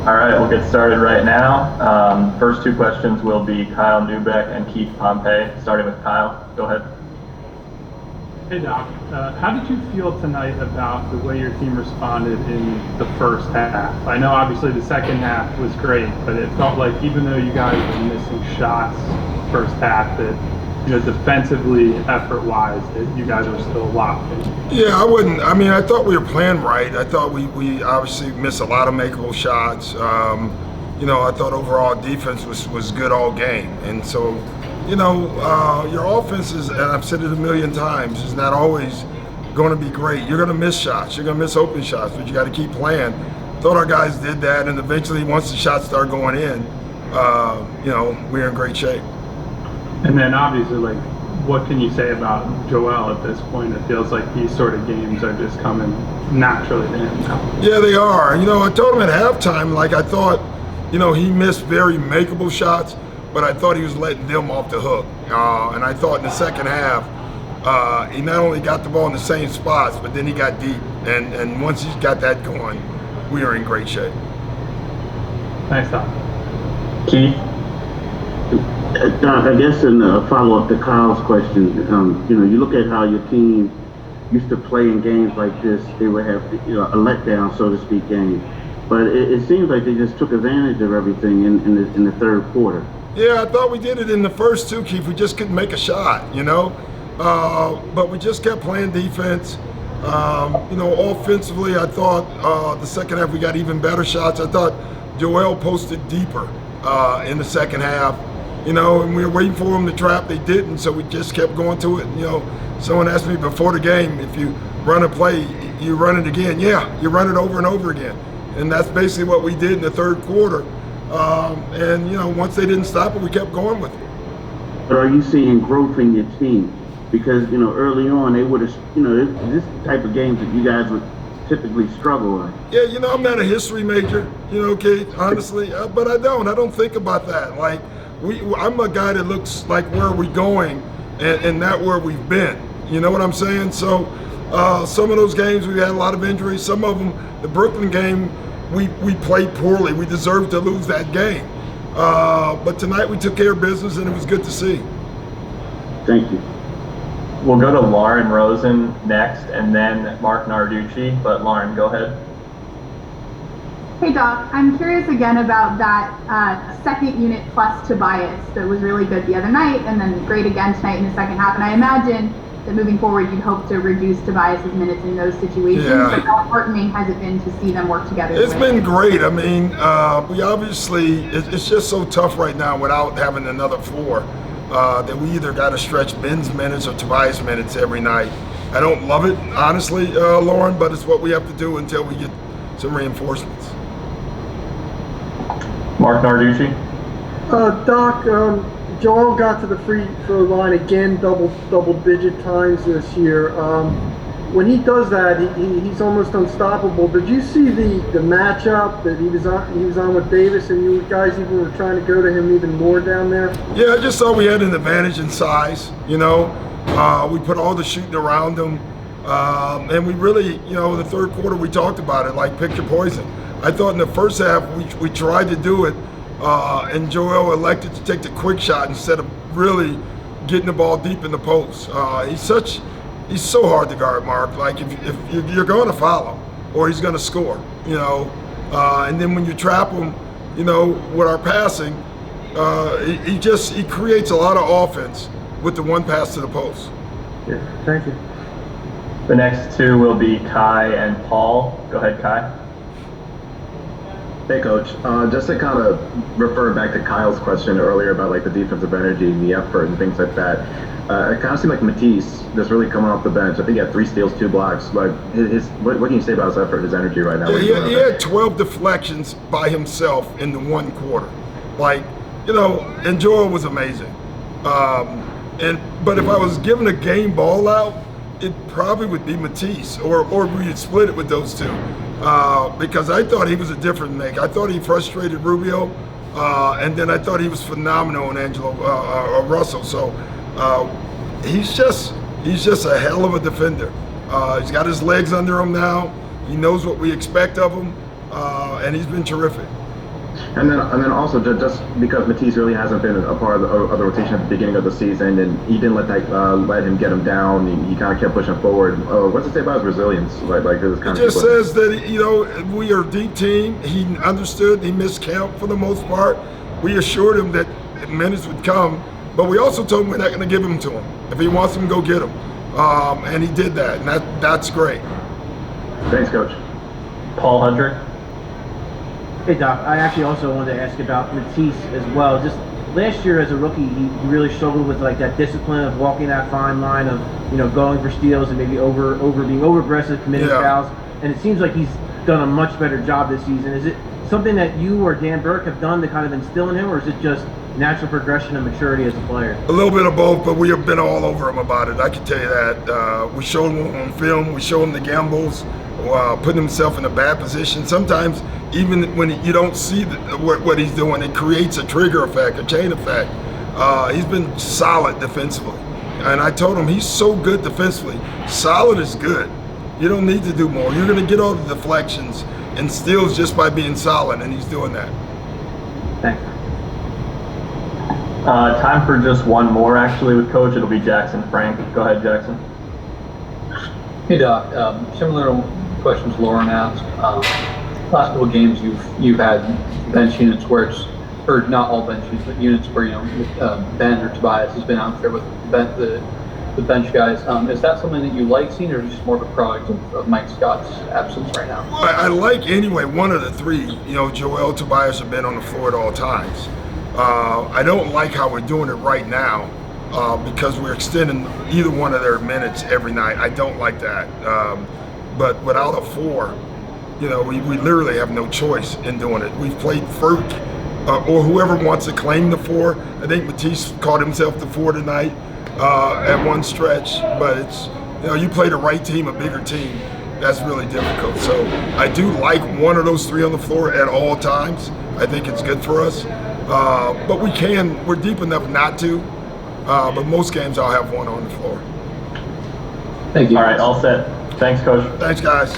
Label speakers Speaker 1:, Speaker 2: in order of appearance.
Speaker 1: All right, we'll get started right now. First two questions will be Kyle Newbeck and Keith Pompey. Starting with Kyle, go ahead.
Speaker 2: Hey Doc, how did you feel tonight about the way your team responded in the first half? I know obviously the second half was great, but it felt like even though you guys were missing shots first half, that defensively, effort-wise, that you guys were still locked in.
Speaker 3: Yeah, I thought we were playing right. I thought we obviously missed a lot of makeable shots. I thought overall defense was good all game. And so, your offense is, and I've said it a million times, is not always going to be great. You're going to miss shots. You're going to miss open shots, but you got to keep playing. Thought our guys did that, and eventually once the shots start going in, we're in great shape.
Speaker 2: And then obviously, what can you say about Joel at this point? It feels like these sort of games are just coming naturally to him now.
Speaker 3: Yeah, they are. I told him at halftime, I thought, he missed very makeable shots, but I thought he was letting them off the hook. And I thought in the second half, he not only got the ball in the same spots, but then he got deep. And once he's got that going, we are in great shape.
Speaker 2: Thanks, Doc.
Speaker 1: Keith?
Speaker 4: Doc, I guess in a follow-up to Kyle's question, you look at how your team used to play in games like this, they would have a letdown, so to speak, game. But it seems like they just took advantage of everything in the third quarter.
Speaker 3: Yeah, I thought we did it in the first two, Keith. We just couldn't make a shot, but we just kept playing defense. Offensively, I thought the second half we got even better shots. I thought Joel posted deeper in the second half. And we were waiting for them to trap. They didn't, so we just kept going to it. Someone asked me before the game, if you run a play, you run it again. Yeah, you run it over and over again. And that's basically what we did in the third quarter. Once they didn't stop it, we kept going with it.
Speaker 4: But are you seeing growth in your team? Because, early on, they would have, this type of games that you guys would typically struggle with.
Speaker 3: Yeah, I'm not a history major, Keith, honestly, but I don't think about that. I'm a guy that looks like where are we going and not where we've been. You know what I'm saying? So some of those games we had a lot of injuries. Some of them, the Brooklyn game, we played poorly. We deserved to lose that game. But tonight we took care of business and it was good to see.
Speaker 4: Thank you.
Speaker 1: We'll go to Lauren Rosen next and then Mark Narducci. But Lauren, go ahead.
Speaker 5: Hey Doc, I'm curious again about that second unit plus Tobias that was really good the other night and then great again tonight in the second half. And I imagine that moving forward you'd hope to reduce Tobias's minutes in those situations.
Speaker 3: Yeah.
Speaker 5: But how heartening has it been to see them work together?
Speaker 3: It's been great. We obviously, it's just so tough right now without having another four that we either got to stretch Ben's minutes or Tobias minutes every night. I don't love it, honestly, Lauren, but it's what we have to do until we get some reinforcements.
Speaker 1: Mark Narducci.
Speaker 6: Doc, Joel got to the free throw line again, double-digit times this year. When he does that, he's almost unstoppable. Did you see the matchup that he was on with Davis, and you guys even were trying to go to him even more down there?
Speaker 3: Yeah, I just thought we had an advantage in size. We put all the shooting around him, and we really, the third quarter we talked about it like pick your poison. I thought in the first half we tried to do it, and Joel elected to take the quick shot instead of really getting the ball deep in the post. He's so hard to guard, Mark. If you're going to foul him, or he's going to score, and then when you trap him, with our passing, he creates a lot of offense with the one pass to the post.
Speaker 6: Yeah, thank you.
Speaker 1: The next two will be Kai and Paul. Go ahead, Kai.
Speaker 7: Hey, Coach. Just to kind of refer back to Kyle's question earlier about the defensive energy and the effort and things like that. It kind of seemed like Matisse just really coming off the bench. I think he had 3 steals, 2 blocks. But what can you say about his effort, his energy right now?
Speaker 3: Yeah, he had 12 deflections by himself in the one quarter. And Joel was amazing. But if I was given a game ball out, it probably would be Matisse, or we'd split it with those two. Because I thought he was a different make. I thought he frustrated Rubio, and then I thought he was phenomenal in Angelo Russell. So he's just a hell of a defender. He's got his legs under him now. He knows what we expect of him, and he's been terrific.
Speaker 7: And then also just because Matisse really hasn't been a part of the rotation at the beginning of the season, and he didn't let that let him get him down. He kind of kept pushing forward. What's it say about his resilience? Like this kind
Speaker 3: It
Speaker 7: of.
Speaker 3: just says that, you know, we are a deep team. He understood. He missed count for the most part. We assured him that minutes would come, but we also told him we're not going to give them to him. If he wants them, go get them. And he did that, and that's great.
Speaker 7: Thanks, Coach.
Speaker 1: Paul Hundrick.
Speaker 8: Hey Doc, I actually also wanted to ask about Matisse as well. Just last year as a rookie, he really struggled with like that discipline of walking that fine line of, you know, going for steals and maybe being over aggressive, committing fouls. And it seems like he's done a much better job this season. Is it something that you or Dan Burke have done to kind of instill in him, or is it just natural progression and maturity as a player?
Speaker 3: A little bit of both, but we have been all over him about it. I can tell you that. We showed him on film. We showed him the gambles, putting himself in a bad position. Sometimes, even when you don't see what he's doing, it creates a trigger effect, a chain effect. He's been solid defensively. And I told him he's so good defensively. Solid is good. You don't need to do more. You're going to get all the deflections and steals just by being solid, and he's doing that.
Speaker 8: Thanks.
Speaker 1: Time for just one more, actually, with Coach. It'll be Jackson Frank. Go ahead, Jackson.
Speaker 9: Hey Doc, similar questions Lauren asked. Last couple of games you've had bench units where it's, or not all bench units, but units where, you know, Ben or Tobias has been out there with the bench guys. Is that something that you like seeing, or just more of a product of Mike Scott's absence right now?
Speaker 3: I like anyway one of the three. You know, Joel, Tobias have been on the floor at all times. I don't like how we're doing it right now because we're extending either one of their minutes every night. I don't like that. But without a four, you know, we literally have no choice in doing it. We've played Ferk or whoever wants to claim the four. I think Matisse called himself the four tonight at one stretch. But it's, you know, you play the right team, a bigger team, that's really difficult. So I do like one of those three on the floor at all times. I think it's good for us. But we're deep enough not to. But most games I'll have one on the floor.
Speaker 9: Thank you.
Speaker 1: All right, all set. Thanks, Coach.
Speaker 3: Thanks, guys.